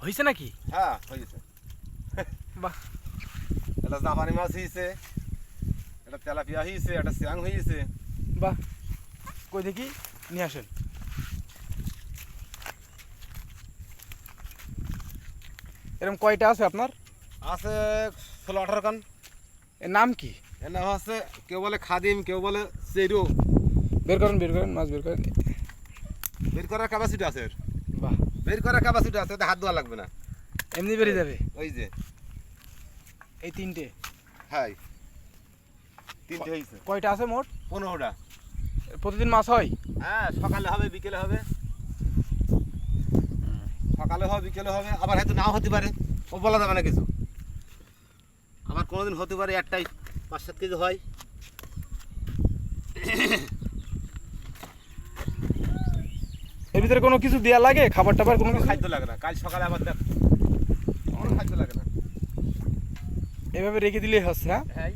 হয়েছে নাকি? হ্যাঁ হয়েছে। বাহ, এটা জাপানি মাছ হয়েছে, এটা তেলাপিয়া হয়েছে, এটা স্যাং হয়েছে। বাহ, কই দেখি, নিয়ে আসেন। এরকম কয়টা আছে আপনার? আছে 16-18 খান। এর নাম কি? এর নাম আছে, কেউ বলে খাদিম, কেউ বলে চেরো। বের করেন, বের করেন, মাছ বের করেন। বের করার ক্যাপাসিটি আছে এর। বাহ, বের করার ক্যাপাসিটি আছে, এতে হাত ধোয়া লাগবে না। এমনি বেরিয়ে যাবে। ওই যে এই তিনটে। হ্যাঁ, 3টে হয়েছে। কয়টা আছে মোট? 15টা। প্রতিদিন মাছ হয়? হ্যাঁ, সকালে হবে, বিকেলে হবে। সকালে হবে, বিকেলে হবে, আবার হয়তো নাও হতে পারে, ও বলা যাবে না কিছু। আবার কোনোদিন হতে পারে একটাই 5-7 কেজি হয়। এর ভিতরে কোনো কিছু দেয়া লাগে, খাবার টাবার কোনো কোনো কিছু? খাদ্য লাগে না। কাল সকালে আবার দেখ, কোনো খাদ্য লাগে না। এভাবে রেখে দিলেই হচ্ছে, হ্যাঁ? হ্যাঁ।